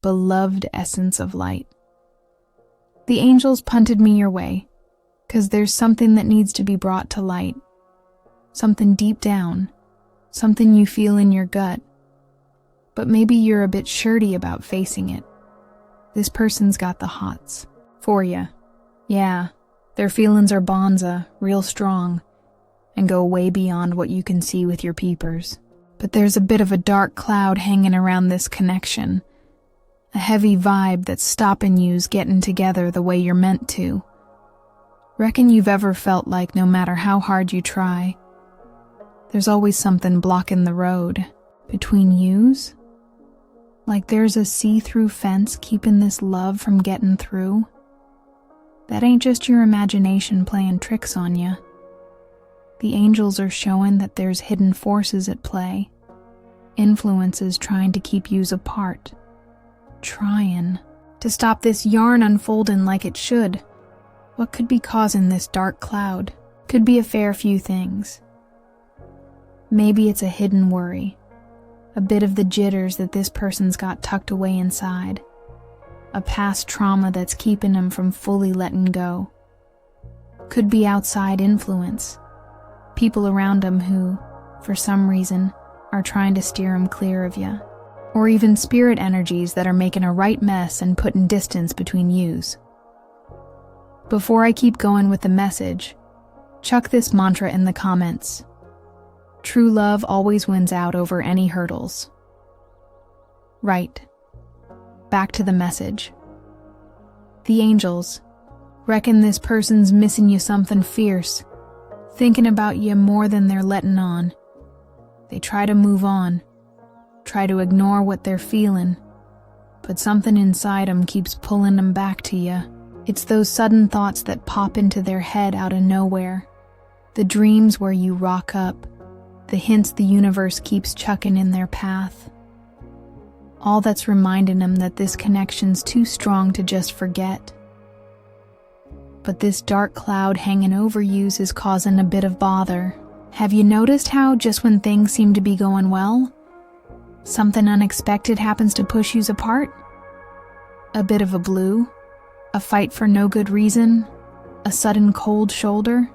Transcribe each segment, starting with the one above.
beloved essence of light. The angels punted me your way, 'cause there's something that needs to be brought to light. Something deep down, something you feel in your gut, but maybe you're a bit shirty about facing it. This person's got the hots for ya. Yeah, their feelings are bonza, real strong, and go way beyond what you can see with your peepers. But there's a bit of a dark cloud hanging around this connection, a heavy vibe that's stopping yous getting together the way you're meant to. Reckon you've ever felt like no matter how hard you try, there's always something blocking the road between yous? Like there's a see-through fence keeping this love from getting through? That ain't just your imagination playing tricks on ya. The angels are showing that there's hidden forces at play, influences trying to keep yous apart, trying to stop this yarn unfolding like it should. What could be causing this dark cloud? Could be a fair few things. Maybe it's a hidden worry, a bit of the jitters that this person's got tucked away inside, a past trauma that's keeping them from fully letting go. Could be outside influence, people around them who, for some reason, are trying to steer them clear of you, or even spirit energies that are making a right mess and putting distance between yous. Before I keep going with the message, chuck this mantra in the comments. True love always wins out over any hurdles. Right. Back to the message. The angels reckon this person's missing you something fierce, thinking about you more than they're letting on. They try to move on, try to ignore what they're feeling, but something inside them keeps pulling them back to you. It's those sudden thoughts that pop into their head out of nowhere, the dreams where you rock up, the hints the universe keeps chucking in their path. All that's reminding them that this connection's too strong to just forget. But this dark cloud hanging over yous is causing a bit of bother. Have you noticed how just when things seem to be going well, something unexpected happens to push yous apart? A bit of a blue, a fight for no good reason, a sudden cold shoulder?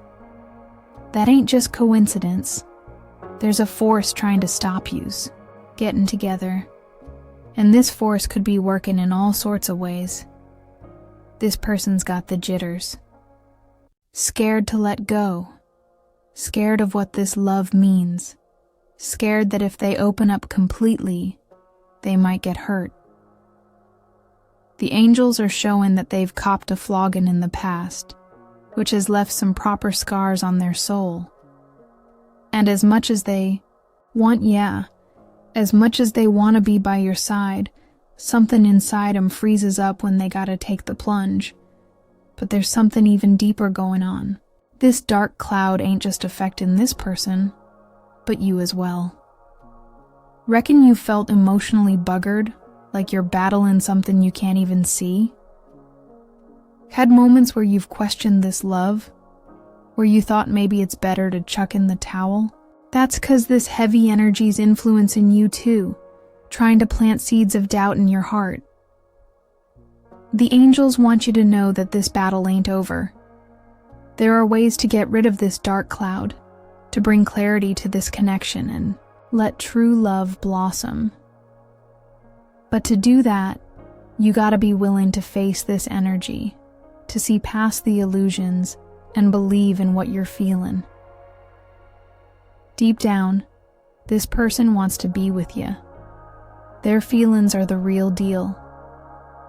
That ain't just coincidence. There's a force trying to stop yous getting together, and this force could be working in all sorts of ways. This person's got the jitters, scared to let go, scared of what this love means, scared that if they open up completely, they might get hurt. The angels are showing that they've copped a flogging in the past, which has left some proper scars on their soul. And as much as they want to be by your side, something inside them freezes up when they gotta take the plunge. But there's something even deeper going on. This dark cloud ain't just affecting this person, but you as well. Reckon you felt emotionally buggered, like you're battling something you can't even see? Had moments where you've questioned this love, where you thought maybe it's better to chuck in the towel? That's 'cause this heavy energy's influencing you too, trying to plant seeds of doubt in your heart. The angels want you to know that this battle ain't over. There are ways to get rid of this dark cloud, to bring clarity to this connection and let true love blossom. But to do that, you gotta be willing to face this energy, to see past the illusions and believe in what you're feeling. Deep down, this person wants to be with you. Their feelings are the real deal,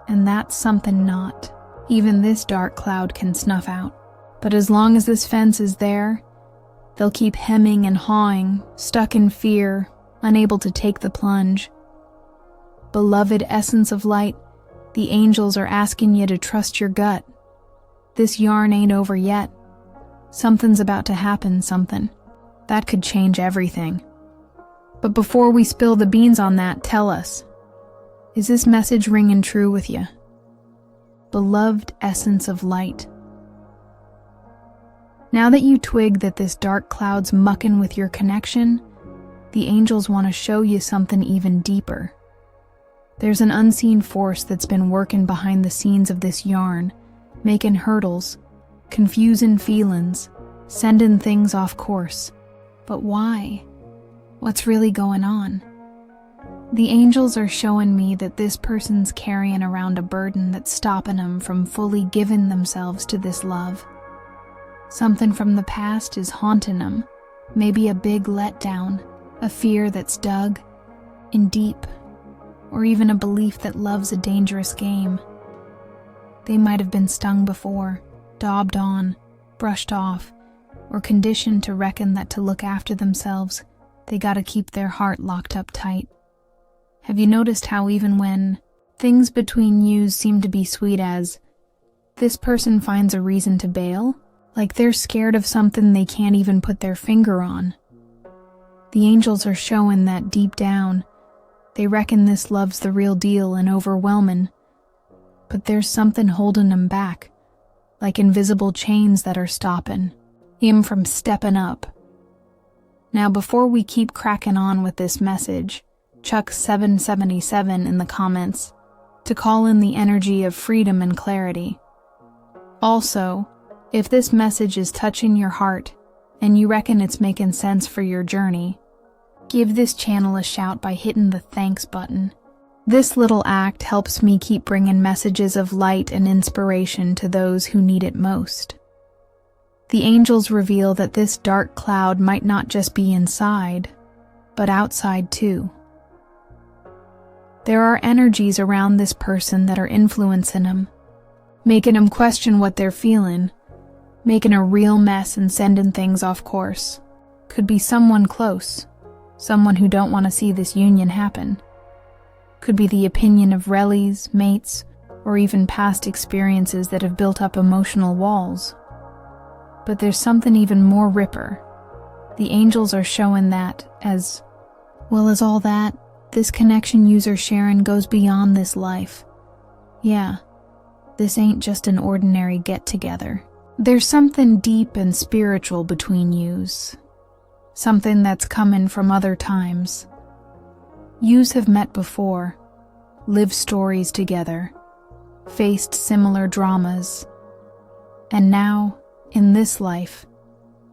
and that's something not even this dark cloud can snuff out. But as long as this fence is there, they'll keep hemming and hawing, stuck in fear, unable to take the plunge. Beloved essence of light, the angels are asking you to trust your gut. This yarn ain't over yet. Something's about to happen, something that could change everything. But before we spill the beans on that, tell us, is this message ringing true with you? Beloved essence of light. Now that you twig that this dark cloud's mucking with your connection, the angels want to show you something even deeper. There's an unseen force that's been working behind the scenes of this yarn, making hurdles, confusing feelings, sending things off course. But why? What's really going on? The angels are showing me that this person's carrying around a burden that's stopping them from fully giving themselves to this love. Something from the past is haunting them, maybe a big letdown, a fear that's dug in deep, or even a belief that love's a dangerous game. They might have been stung before, daubed on, brushed off, or conditioned to reckon that to look after themselves, they gotta keep their heart locked up tight. Have you noticed how even when things between yous seem to be sweet as, this person finds a reason to bail? Like they're scared of something they can't even put their finger on. The angels are showing that deep down, they reckon this love's the real deal and overwhelming, but there's something holding them back, like invisible chains that are stopping him from stepping up. Now before we keep cracking on with this message, chuck 777 in the comments to call in the energy of freedom and clarity. Also, if this message is touching your heart and you reckon it's making sense for your journey, give this channel a shout by hitting the thanks button. This little act helps me keep bringing messages of light and inspiration to those who need it most. The angels reveal that this dark cloud might not just be inside, but outside too. There are energies around this person that are influencing them, making them question what they're feeling, making a real mess and sending things off course. Could be someone close, someone who don't want to see this union happen. Could be the opinion of rellies, mates, or even past experiences that have built up emotional walls. But there's something even more ripper. The angels are showing that, as well as all that, this connection user sharing goes beyond this life. Yeah, this ain't just an ordinary get-together. There's something deep and spiritual between yous. Something that's coming from other times. Yous have met before, lived stories together, faced similar dramas, and now, in this life,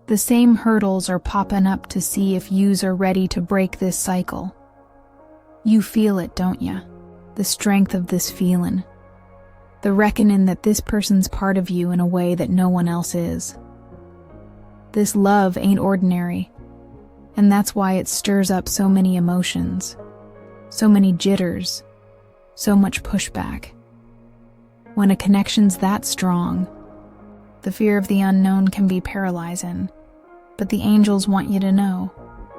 the same hurdles are popping up to see if yous are ready to break this cycle. You feel it, don't ya? The strength of this feeling. The reckoning that this person's part of you in a way that no one else is. This love ain't ordinary, and that's why it stirs up so many emotions, so many jitters, so much pushback. When a connection's that strong, the fear of the unknown can be paralyzing, but the angels want you to know,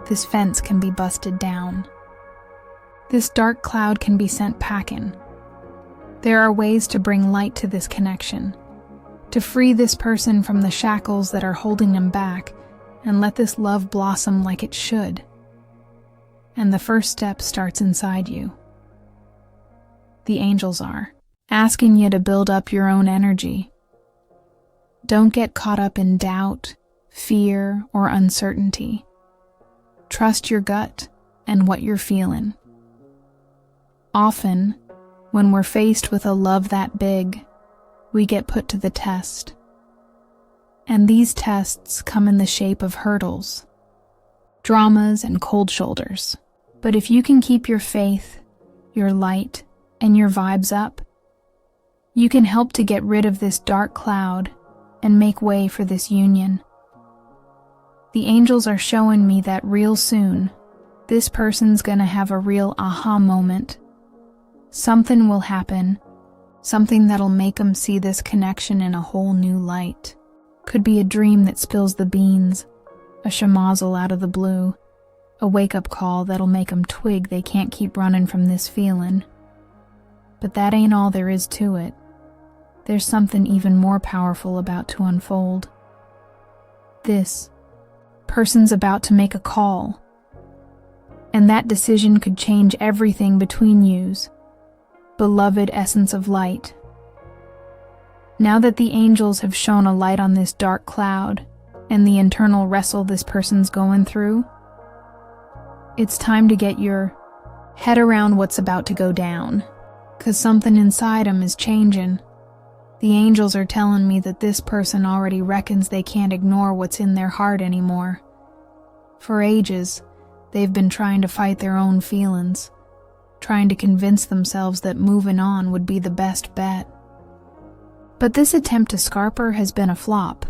this fence can be busted down. This dark cloud can be sent packing. There are ways to bring light to this connection, to free this person from the shackles that are holding them back and let this love blossom like it should. And the first step starts inside you. The angels are asking you to build up your own energy. Don't get caught up in doubt, fear, or uncertainty. Trust your gut and what you're feeling. Often, when we're faced with a love that big, we get put to the test. And these tests come in the shape of hurdles, dramas, and cold shoulders. But if you can keep your faith, your light, and your vibes up, you can help to get rid of this dark cloud and make way for this union. The angels are showing me that real soon, this person's gonna have a real aha moment. Something will happen, something that'll make them see this connection in a whole new light. Could be a dream that spills the beans, a schmozzle out of the blue, a wake-up call that'll make them twig they can't keep running from this feeling. But that ain't all there is to it. There's something even more powerful about to unfold. This person's about to make a call, and that decision could change everything between yous. Beloved essence of light. Now that the angels have shone a light on this dark cloud and the internal wrestle this person's going through, it's time to get your Head around what's about to go down, 'cause something inside 'em is changing. The angels are telling me that this person already reckons they can't ignore what's in their heart anymore. For ages, they've been trying to fight their own feelings, trying to convince themselves that moving on would be the best bet. But this attempt to scarper has been a flop.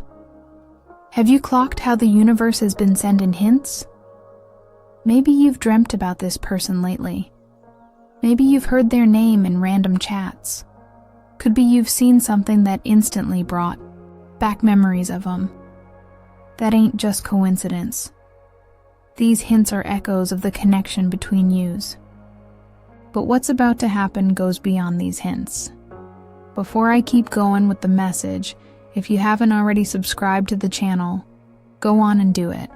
Have you clocked how the universe has been sending hints? Maybe you've dreamt about this person lately. Maybe you've heard their name in random chats. Could be you've seen something that instantly brought back memories of them. That ain't just coincidence. These hints are echoes of the connection between yous. But what's about to happen goes beyond these hints. Before I keep going with the message, if you haven't already subscribed to the channel, go on and do it.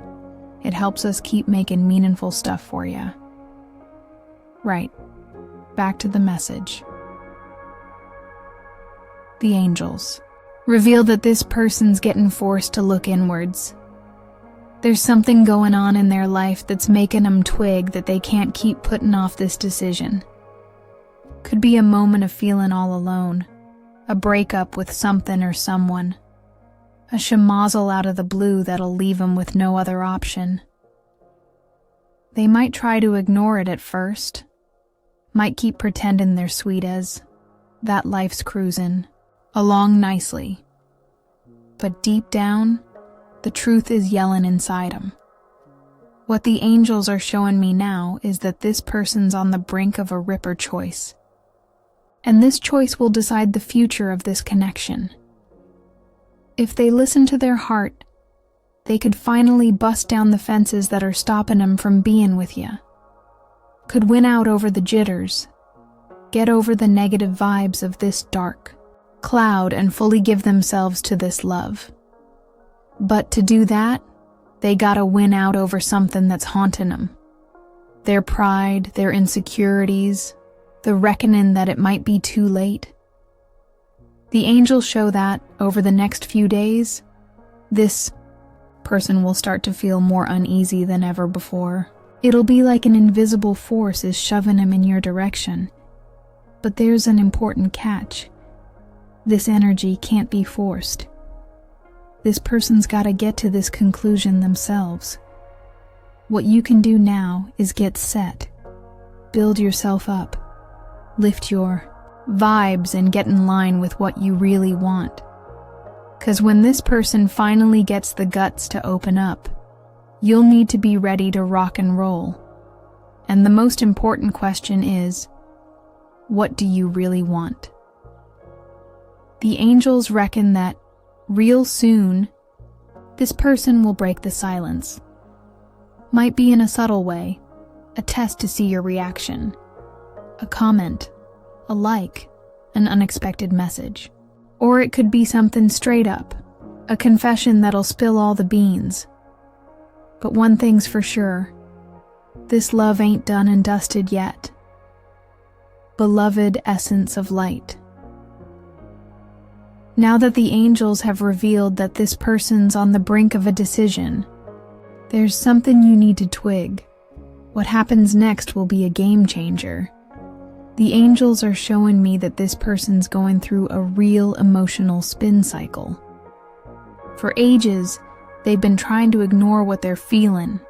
It helps us keep making meaningful stuff for you. Right, back to the message. The angels reveal that this person's getting forced to look inwards. There's something going on in their life that's making them twig that they can't keep putting off this decision. Could be a moment of feeling all alone, a breakup with something or someone, a schmozzle out of the blue that'll leave them with no other option. They might try to ignore it at first, might keep pretending they're sweet as that life's cruising along nicely. But deep down, the truth is yelling inside them. What the angels are showing me now is that this person's on the brink of a ripper choice. And this choice will decide the future of this connection. If they listen to their heart, they could finally bust down the fences that are stopping them from being with you. Could win out over the jitters, get over the negative vibes of this dark cloud and fully give themselves to this love. But to do that, they gotta win out over something that's haunting them. Their pride, their insecurities, the reckoning that it might be too late. The angels show that, over the next few days, this person will start to feel more uneasy than ever before. It'll be like an invisible force is shoving him in your direction. But there's an important catch. This energy can't be forced. This person's gotta get to this conclusion themselves. What you can do now is get set. Build yourself up. Lift your vibes and get in line with what you really want. 'Cause when this person finally gets the guts to open up, you'll need to be ready to rock and roll. And the most important question is, what do you really want? The angels reckon that, real soon, this person will break the silence. Might be in a subtle way, a test to see your reaction. A comment, a like, an unexpected message. Or it could be something straight up, a confession that'll spill all the beans. But one thing's for sure, this love ain't done and dusted yet. Beloved essence of light. Now that the angels have revealed that this person's on the brink of a decision, there's something you need to twig. What happens next will be a game changer. The angels are showing me that this person's going through a real emotional spin cycle. For ages, they've been trying to ignore what they're feeling,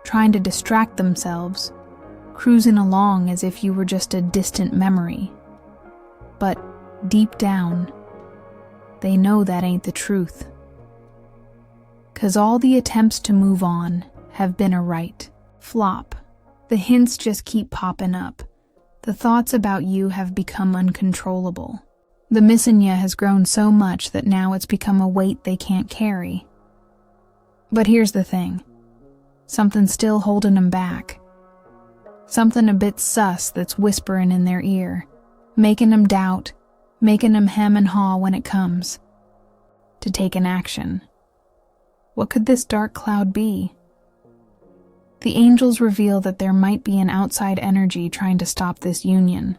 trying to distract themselves, cruising along as if you were just a distant memory. But deep down, they know that ain't the truth. 'Cause all the attempts to move on have been a right flop. The hints just keep popping up. The thoughts about you have become uncontrollable. The missing ya has grown so much that now it's become a weight they can't carry. But here's the thing. Something's still holding them back. Something a bit sus that's whispering in their ear, making them doubt, making them hem and haw when it comes to take an action. What could this dark cloud be? The angels reveal that there might be an outside energy trying to stop this union.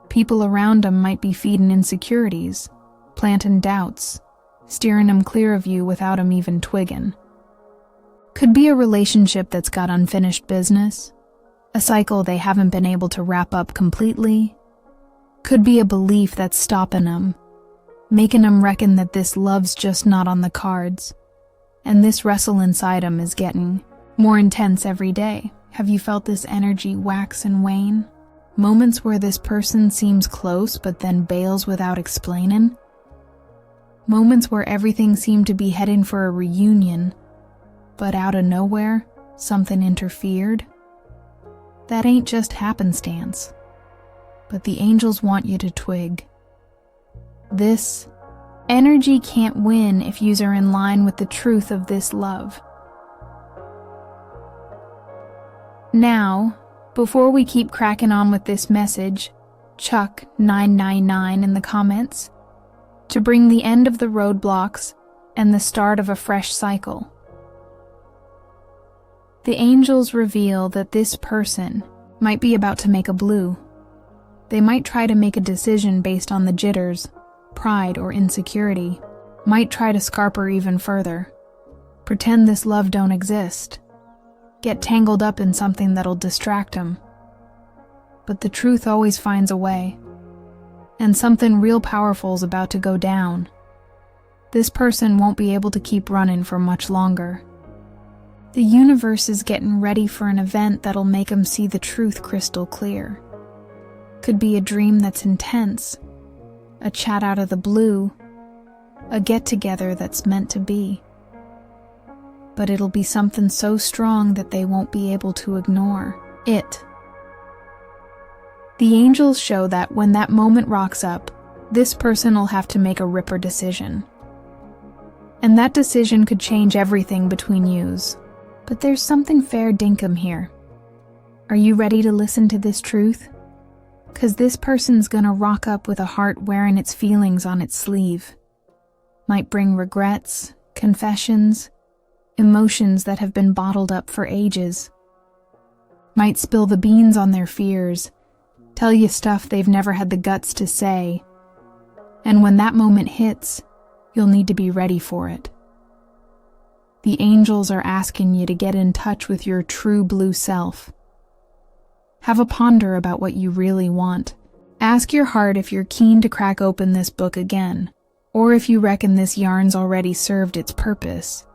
People around them might be feeding insecurities, planting doubts, steering them clear of you without them even twigging. Could be a relationship that's got unfinished business, A cycle they haven't been able to wrap up completely. Could be a belief that's stopping them, making them reckon that this love's just not on the cards. And this wrestle inside them is getting more intense every day. Have you felt this energy wax and wane? Moments where this person seems close but then bails without explaining? Moments where everything seemed to be heading for a reunion, but out of nowhere, something interfered? That ain't just happenstance. But the angels want you to twig. This energy can't win if yous are in line with the truth of this love. Now, before we keep cracking on with this message, Chuck 999 in the comments, to bring the end of the roadblocks and the start of a fresh cycle. The angels reveal that this person might be about to make a blue. They might try to make a decision based on the jitters, pride, or insecurity. Might try to scarper even further. Pretend this love don't exist. Get tangled up in something that'll distract them. But the truth always finds a way. And something real powerful's about to go down. This person won't be able to keep running for much longer. The universe is getting ready for an event that'll make them see the truth crystal clear. Could be a dream that's intense, a chat out of the blue, a get-together that's meant to be. But it'll be something so strong that they won't be able to ignore it. The angels show that when that moment rocks up, this person will have to make a ripper decision. And that decision could change everything between yous. But there's something fair dinkum here. Are you ready to listen to this truth? 'Cause this person's gonna rock up with a heart wearing its feelings on its sleeve. Might bring regrets, confessions, emotions that have been bottled up for ages. Might spill the beans on their fears, tell you stuff they've never had the guts to say. And when that moment hits, you'll need to be ready for it. The angels are asking you to get in touch with your true blue self. Have a ponder about what you really want. Ask your heart if you're keen to crack open this book again, or if you reckon this yarn's already served its purpose.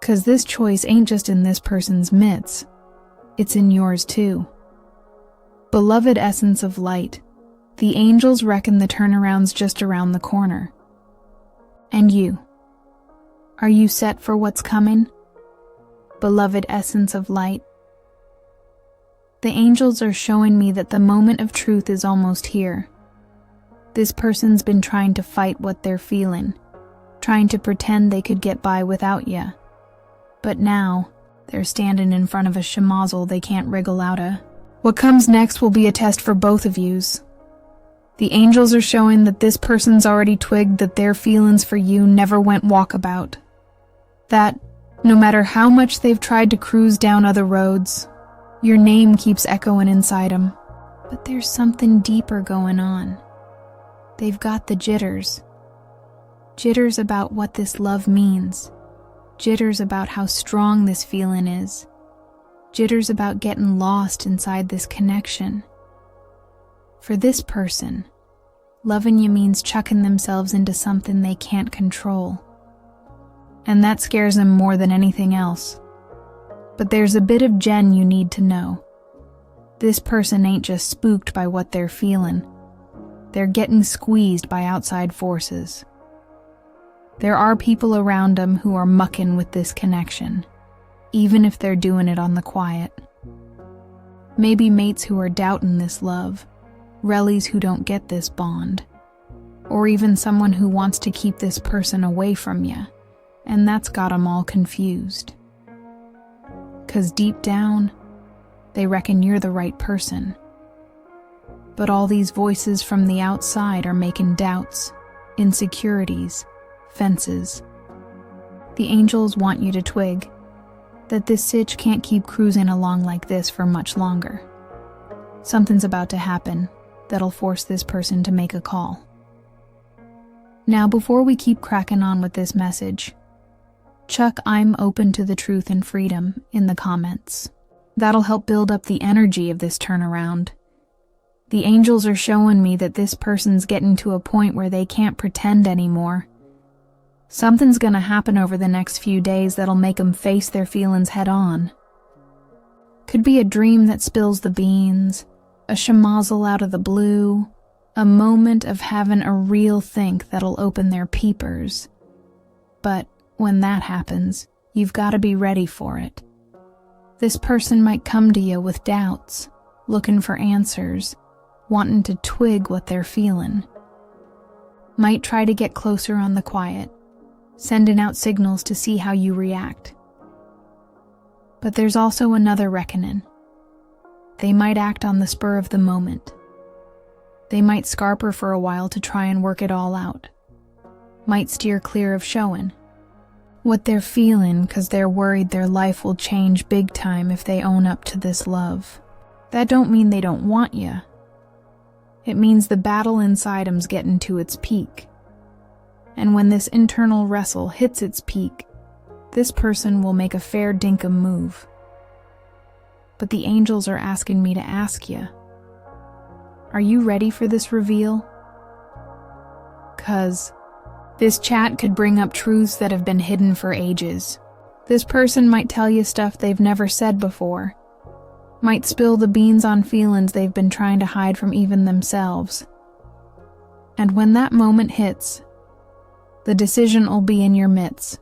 'Cause this choice ain't just in this person's midst, it's in yours too. Beloved essence of light, the angels reckon the turnaround's just around the corner. And you? Are you set for what's coming? Beloved essence of light. The angels are showing me that the moment of truth is almost here. This person's been trying to fight what they're feeling, trying to pretend they could get by without ya. But now, they're standing in front of a schmozzle they can't wriggle out of. What comes next will be a test for both of yous. The angels are showing that this person's already twigged that their feelings for you never went walkabout. That, no matter how much they've tried to cruise down other roads, your name keeps echoing inside them. But there's something deeper going on. They've got the jitters. Jitters about what this love means. Jitters about how strong this feeling is. Jitters about getting lost inside this connection. For this person, loving you means chucking themselves into something they can't control. And that scares them more than anything else. But there's a bit of Jen you need to know. This person ain't just spooked by what they're feeling. They're getting squeezed by outside forces. There are people around them who are mucking with this connection, even if they're doing it on the quiet. Maybe mates who are doubting this love, rellies who don't get this bond, or even someone who wants to keep this person away from you, and that's got 'em all confused. 'Cause deep down, they reckon you're the right person. But all these voices from the outside are making doubts, insecurities, fences. The angels want you to twig that this sitch can't keep cruising along like this for much longer. Something's about to happen that'll force this person to make a call. Now, before we keep cracking on with this message, Chuck, I'm open to the truth and freedom in the comments. That'll help build up the energy of this turnaround. The angels are showing me that this person's getting to a point where they can't pretend anymore. Something's gonna happen over the next few days that'll make them face their feelings head on. Could be a dream that spills the beans, a schmozzle out of the blue, a moment of having a real think that'll open their peepers. But when that happens, you've got to be ready for it. This person might come to you with doubts, looking for answers, wanting to twig what they're feeling. Might try to get closer on the quiet, sending out signals to see how you react. But there's also another reckoning. They might act on the spur of the moment. They might scarper for a while to try and work it all out. Might steer clear of showing what they're feeling because they're worried their life will change big time if they own up to this love. That don't mean they don't want you. It means the battle inside 'em's getting to its peak. And when this internal wrestle hits its peak, this person will make a fair dinkum move. But the angels are asking me to ask you, are you ready for this reveal? 'Cause this chat could bring up truths that have been hidden for ages. This person might tell you stuff they've never said before. Might spill the beans on feelings they've been trying to hide from even themselves. And when that moment hits, the decision'll be in your midst.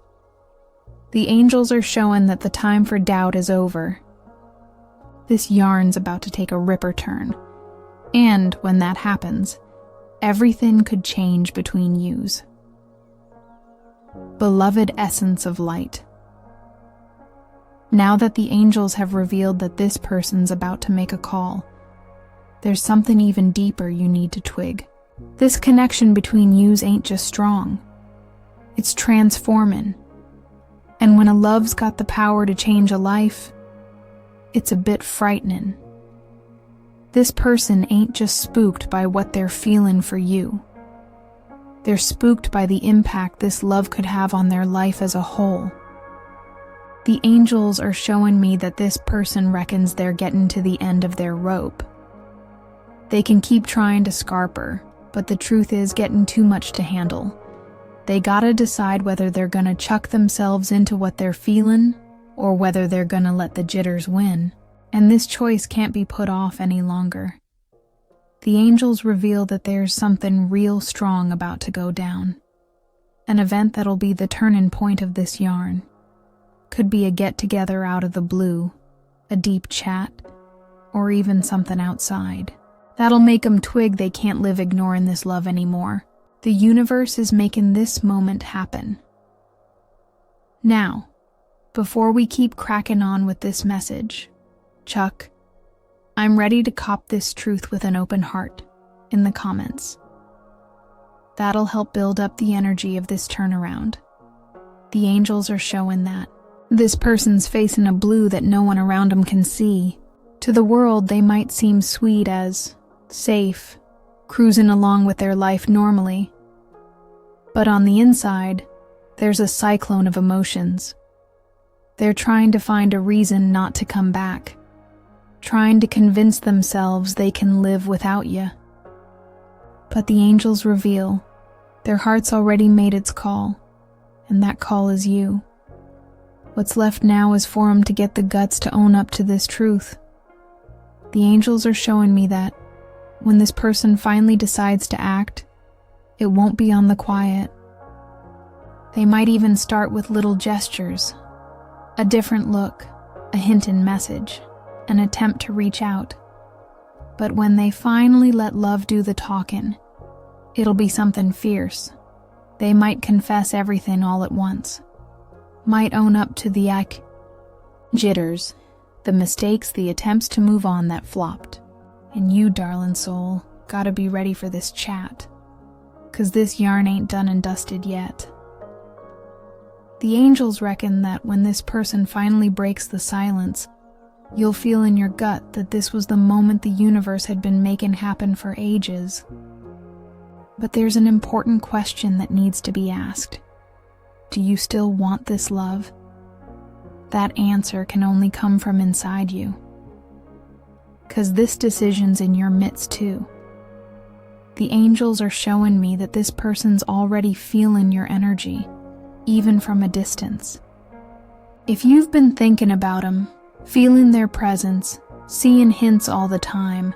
The angels are showing that the time for doubt is over. This yarn's about to take a ripper turn. And when that happens, everything could change between yous. Beloved essence of light. Now that the angels have revealed that this person's about to make a call, there's something even deeper you need to twig. This connection between yous ain't just strong. It's transforming. And when a love's got the power to change a life, it's a bit frightening. This person ain't just spooked by what they're feeling for you. They're spooked by the impact this love could have on their life as a whole. The angels are showing me that this person reckons they're getting to the end of their rope. They can keep trying to scarper, but the truth is getting too much to handle. They gotta decide whether they're gonna chuck themselves into what they're feeling or whether they're gonna let the jitters win. And this choice can't be put off any longer. The angels reveal that there's something real strong about to go down. An event that'll be the turning point of this yarn. Could be a get-together out of the blue, a deep chat, or even something outside. That'll make them twig they can't live ignoring this love anymore. The universe is making this moment happen. Now, before we keep cracking on with this message, Chuck, I'm ready to cop this truth with an open heart in the comments. That'll help build up the energy of this turnaround. The angels are showing that. This person's facing a blue that no one around them can see. To the world, they might seem sweet as safe, cruising along with their life normally. But on the inside, there's a cyclone of emotions. They're trying to find a reason not to come back. Trying to convince themselves they can live without you. But the angels reveal their heart's already made its call, and that call is you. What's left now is for them to get the guts to own up to this truth. The angels are showing me that when this person finally decides to act, it won't be on the quiet. They might even start with little gestures, a different look, a hint and message, an attempt to reach out. But when they finally let love do the talking, it'll be something fierce. They might confess everything all at once. Might own up to the jitters, the mistakes, the attempts to move on that flopped. And you, darling soul, gotta be ready for this chat. 'Cause this yarn ain't done and dusted yet. The angels reckon that when this person finally breaks the silence, you'll feel in your gut that this was the moment the universe had been making happen for ages. But there's an important question that needs to be asked. Do you still want this love? That answer can only come from inside you. 'cause this decision's in your midst too. The angels are showing me that this person's already feeling your energy, even from a distance. If you've been thinking about them, feeling their presence, seeing hints all the time,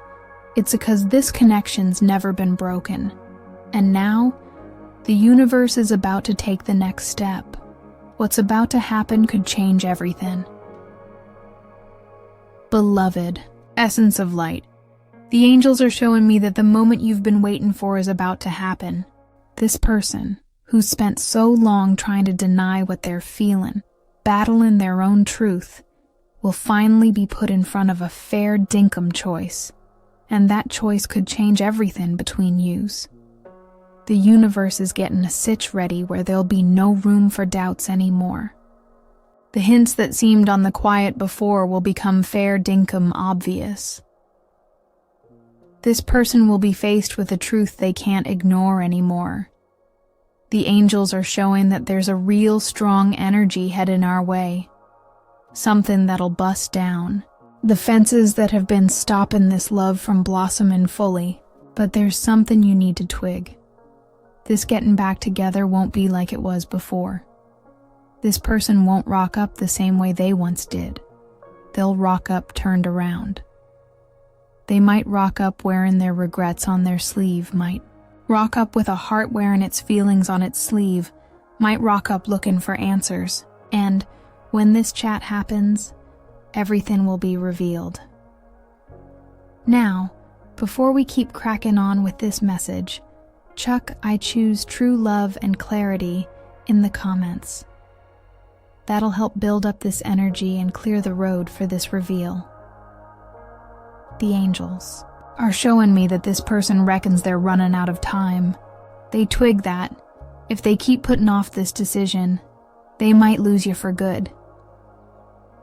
it's because this connection's never been broken. And now, the universe is about to take the next step. What's about to happen could change everything. Beloved, essence of light, the angels are showing me that the moment you've been waiting for is about to happen. This person, who's spent so long trying to deny what they're feeling, battling their own truth, will finally be put in front of a fair dinkum choice. And that choice could change everything between yous. The universe is getting a sitch ready where there'll be no room for doubts anymore. The hints that seemed on the quiet before will become fair dinkum obvious. This person will be faced with a truth they can't ignore anymore. The angels are showing that there's a real strong energy heading our way. Something that'll bust down the fences that have been stopping this love from blossoming fully. But there's something you need to twig. This getting back together won't be like it was before. This person won't rock up the same way they once did. They'll rock up turned around. They might rock up wearing their regrets on their sleeve, might rock up with a heart wearing its feelings on its sleeve, might rock up looking for answers. And when this chat happens, everything will be revealed. Now, before we keep cracking on with this message, chuck "I choose true love and clarity" in the comments. That'll help build up this energy and clear the road for this reveal. The angels are showing me that this person reckons they're running out of time. They twig that, if they keep putting off this decision, they might lose you for good.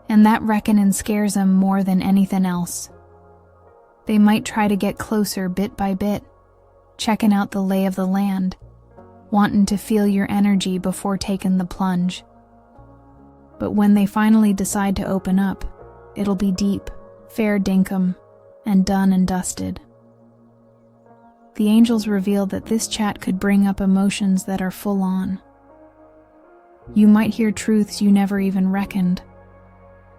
And that reckoning scares them more than anything else. They might try to get closer bit by bit, checking out the lay of the land, wanting to feel your energy before taking the plunge. But when they finally decide to open up, it'll be deep, fair dinkum, and done and dusted. The angels reveal that this chat could bring up emotions that are full on. You might hear truths you never even reckoned.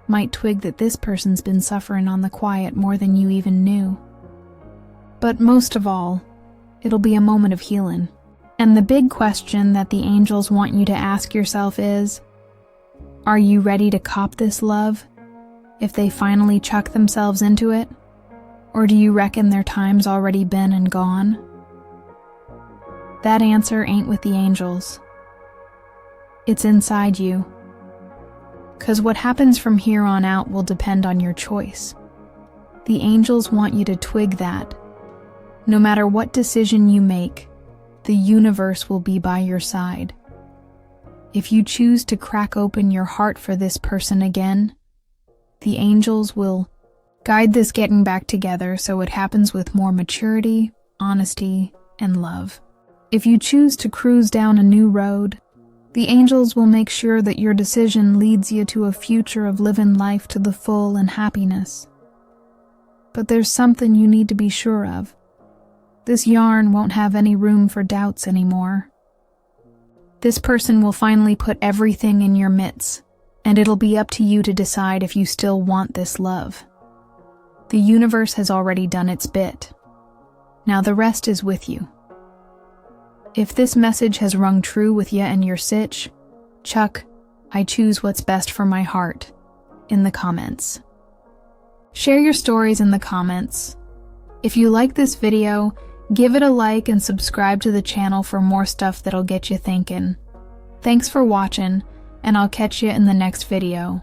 Might twig that this person's been suffering on the quiet more than you even knew. But most of all, it'll be a moment of healing. And the big question that the angels want you to ask yourself is, are you ready to cop this love if they finally chuck themselves into it? Or do you reckon their time's already been and gone? That answer ain't with the angels. It's inside you. 'Cause what happens from here on out will depend on your choice. The angels want you to twig that. No matter what decision you make, the universe will be by your side. If you choose to crack open your heart for this person again, the angels will guide this getting back together so it happens with more maturity, honesty, and love. If you choose to cruise down a new road, the angels will make sure that your decision leads you to a future of living life to the full and happiness. But there's something you need to be sure of. This yarn won't have any room for doubts anymore. This person will finally put everything in your midst, and it'll be up to you to decide if you still want this love. The universe has already done its bit. Now the rest is with you. If this message has rung true with you and your sitch, chuck "I choose what's best for my heart" in the comments. Share your stories in the comments. If you like this video, give it a like and subscribe to the channel for more stuff that'll get you thinking. Thanks for watching, and I'll catch you in the next video.